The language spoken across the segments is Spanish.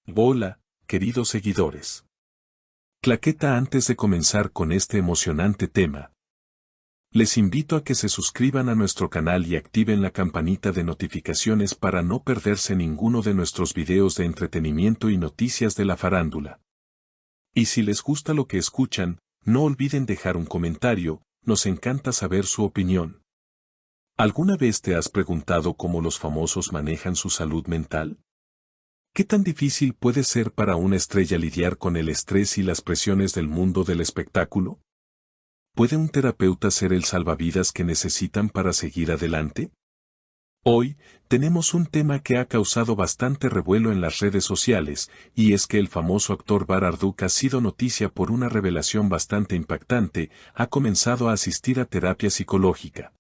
Hola, queridos seguidores. Claqueta antes de comenzar con este emocionante tema. Les invito a que se suscriban a nuestro canal y activen la campanita de notificaciones para no perderse ninguno de nuestros videos de entretenimiento y noticias de la farándula. Y si les gusta lo que escuchan, no olviden dejar un comentario, nos encanta saber su opinión. ¿Alguna vez te has preguntado cómo los famosos manejan su salud mental? ¿Qué tan difícil puede ser para una estrella lidiar con el estrés y las presiones del mundo del espectáculo? ¿Puede un terapeuta ser el salvavidas que necesitan para seguir adelante? Hoy, tenemos un tema que ha causado bastante revuelo en las redes sociales, y es que el famoso actor Bararduk ha sido noticia por una revelación bastante impactante, ha comenzado a asistir a terapia psicológica.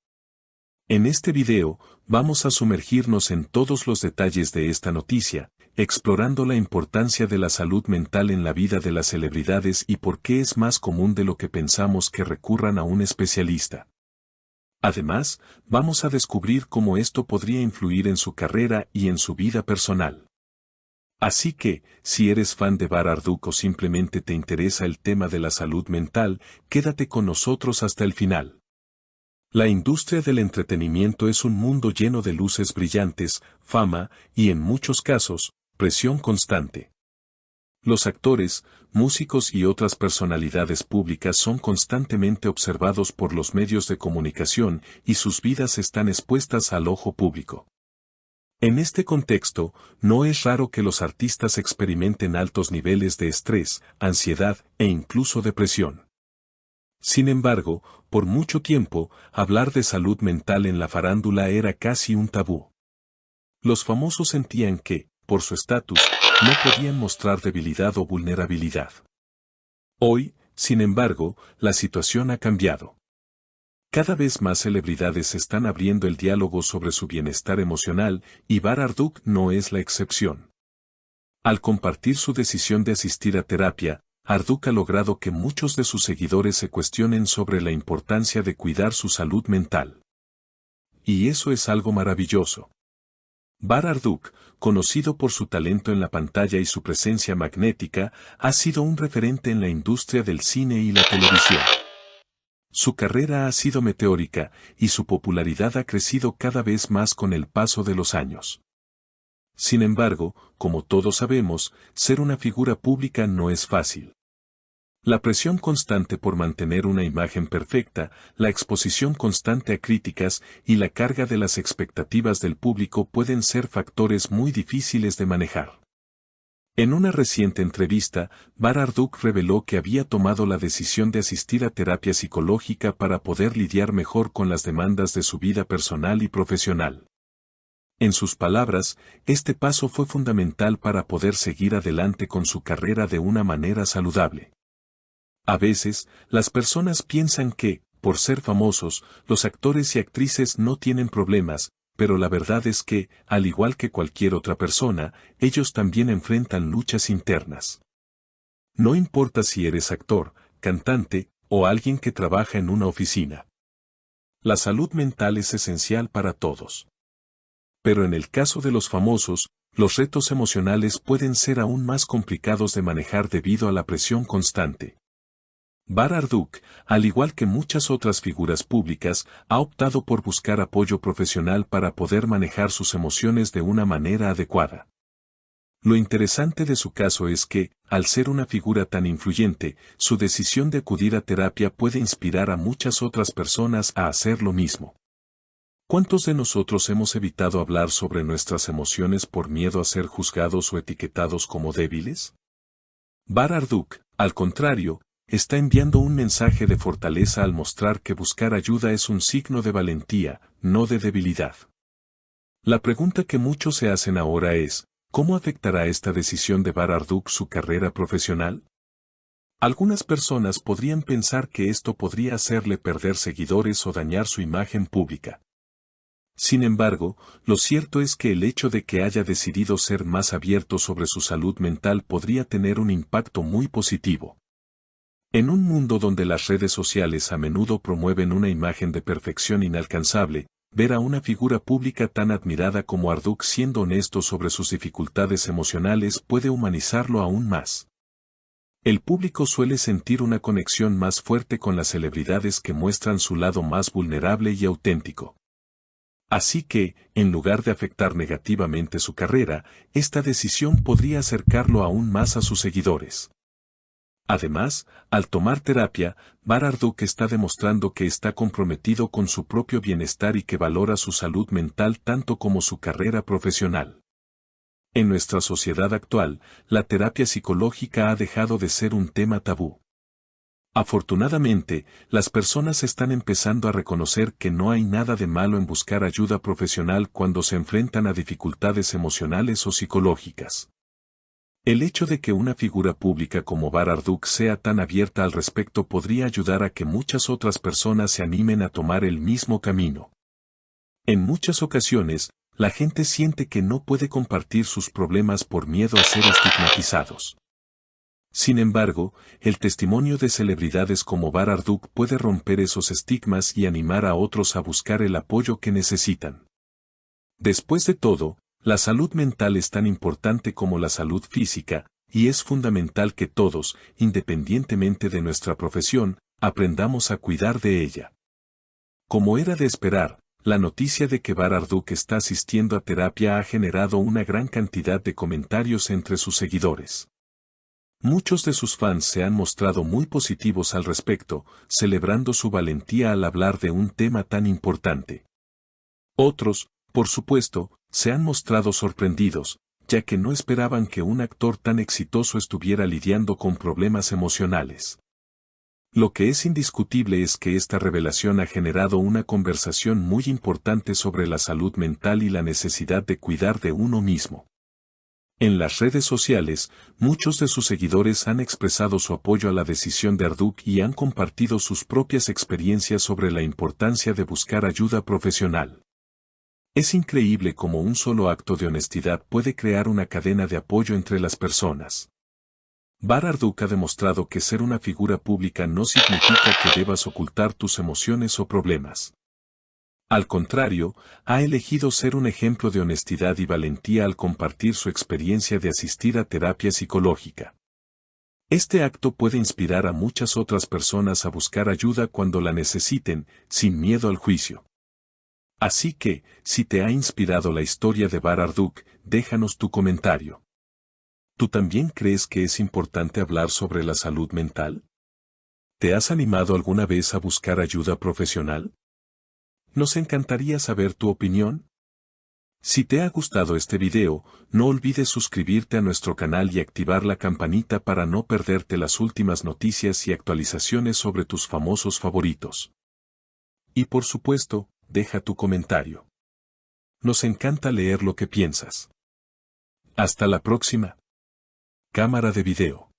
En este video, vamos a sumergirnos en todos los detalles de esta noticia, explorando la importancia de la salud mental en la vida de las celebridades y por qué es más común de lo que pensamos que recurran a un especialista. Además, vamos a descubrir cómo esto podría influir en su carrera y en su vida personal. Así que, si eres fan de Bararduk o simplemente te interesa el tema de la salud mental, quédate con nosotros hasta el final. La industria del entretenimiento es un mundo lleno de luces brillantes, fama y, en muchos casos, presión constante. Los actores, músicos y otras personalidades públicas son constantemente observados por los medios de comunicación y sus vidas están expuestas al ojo público. En este contexto, no es raro que los artistas experimenten altos niveles de estrés, ansiedad e incluso depresión. Sin embargo, por mucho tiempo, hablar de salud mental en la farándula era casi un tabú. Los famosos sentían que, por su estatus, no podían mostrar debilidad o vulnerabilidad. Hoy, sin embargo, la situación ha cambiado. Cada vez más celebridades están abriendo el diálogo sobre su bienestar emocional, y Bararduk no es la excepción. Al compartir su decisión de asistir a terapia, Bararduk ha logrado que muchos de sus seguidores se cuestionen sobre la importancia de cuidar su salud mental. Y eso es algo maravilloso. Bararduk, conocido por su talento en la pantalla y su presencia magnética, ha sido un referente en la industria del cine y la televisión. Su carrera ha sido meteórica, y su popularidad ha crecido cada vez más con el paso de los años. Sin embargo, como todos sabemos, ser una figura pública no es fácil. La presión constante por mantener una imagen perfecta, la exposición constante a críticas y la carga de las expectativas del público pueden ser factores muy difíciles de manejar. En una reciente entrevista, Bararduk reveló que había tomado la decisión de asistir a terapia psicológica para poder lidiar mejor con las demandas de su vida personal y profesional. En sus palabras, este paso fue fundamental para poder seguir adelante con su carrera de una manera saludable. A veces, las personas piensan que, por ser famosos, los actores y actrices no tienen problemas, pero la verdad es que, al igual que cualquier otra persona, ellos también enfrentan luchas internas. No importa si eres actor, cantante, o alguien que trabaja en una oficina. La salud mental es esencial para todos. Pero en el caso de los famosos, los retos emocionales pueden ser aún más complicados de manejar debido a la presión constante. Bararduk, al igual que muchas otras figuras públicas, ha optado por buscar apoyo profesional para poder manejar sus emociones de una manera adecuada. Lo interesante de su caso es que, al ser una figura tan influyente, su decisión de acudir a terapia puede inspirar a muchas otras personas a hacer lo mismo. ¿Cuántos de nosotros hemos evitado hablar sobre nuestras emociones por miedo a ser juzgados o etiquetados como débiles? Bararduk, al contrario, está enviando un mensaje de fortaleza al mostrar que buscar ayuda es un signo de valentía, no de debilidad. La pregunta que muchos se hacen ahora es, ¿cómo afectará esta decisión de Bararduk su carrera profesional? Algunas personas podrían pensar que esto podría hacerle perder seguidores o dañar su imagen pública. Sin embargo, lo cierto es que el hecho de que haya decidido ser más abierto sobre su salud mental podría tener un impacto muy positivo. En un mundo donde las redes sociales a menudo promueven una imagen de perfección inalcanzable, ver a una figura pública tan admirada como Arduk siendo honesto sobre sus dificultades emocionales puede humanizarlo aún más. El público suele sentir una conexión más fuerte con las celebridades que muestran su lado más vulnerable y auténtico. Así que, en lugar de afectar negativamente su carrera, esta decisión podría acercarlo aún más a sus seguidores. Además, al tomar terapia, Arduk está demostrando que está comprometido con su propio bienestar y que valora su salud mental tanto como su carrera profesional. En nuestra sociedad actual, la terapia psicológica ha dejado de ser un tema tabú. Afortunadamente, las personas están empezando a reconocer que no hay nada de malo en buscar ayuda profesional cuando se enfrentan a dificultades emocionales o psicológicas. El hecho de que una figura pública como Arduk sea tan abierta al respecto podría ayudar a que muchas otras personas se animen a tomar el mismo camino. En muchas ocasiones, la gente siente que no puede compartir sus problemas por miedo a ser estigmatizados. Sin embargo, el testimonio de celebridades como Arduk puede romper esos estigmas y animar a otros a buscar el apoyo que necesitan. Después de todo, la salud mental es tan importante como la salud física, y es fundamental que todos, independientemente de nuestra profesión, aprendamos a cuidar de ella. Como era de esperar, la noticia de que Arduk está asistiendo a terapia ha generado una gran cantidad de comentarios entre sus seguidores. Muchos de sus fans se han mostrado muy positivos al respecto, celebrando su valentía al hablar de un tema tan importante. Otros, por supuesto, se han mostrado sorprendidos, ya que no esperaban que un actor tan exitoso estuviera lidiando con problemas emocionales. Lo que es indiscutible es que esta revelación ha generado una conversación muy importante sobre la salud mental y la necesidad de cuidar de uno mismo. En las redes sociales, muchos de sus seguidores han expresado su apoyo a la decisión de Arduk y han compartido sus propias experiencias sobre la importancia de buscar ayuda profesional. Es increíble cómo un solo acto de honestidad puede crear una cadena de apoyo entre las personas. Arduk ha demostrado que ser una figura pública no significa que debas ocultar tus emociones o problemas. Al contrario, ha elegido ser un ejemplo de honestidad y valentía al compartir su experiencia de asistir a terapia psicológica. Este acto puede inspirar a muchas otras personas a buscar ayuda cuando la necesiten, sin miedo al juicio. Así que, si te ha inspirado la historia de Arduk, déjanos tu comentario. ¿Tú también crees que es importante hablar sobre la salud mental? ¿Te has animado alguna vez a buscar ayuda profesional? Nos encantaría saber tu opinión. Si te ha gustado este video, no olvides suscribirte a nuestro canal y activar la campanita para no perderte las últimas noticias y actualizaciones sobre tus famosos favoritos. Y por supuesto, deja tu comentario. Nos encanta leer lo que piensas. Hasta la próxima. Cámara de video.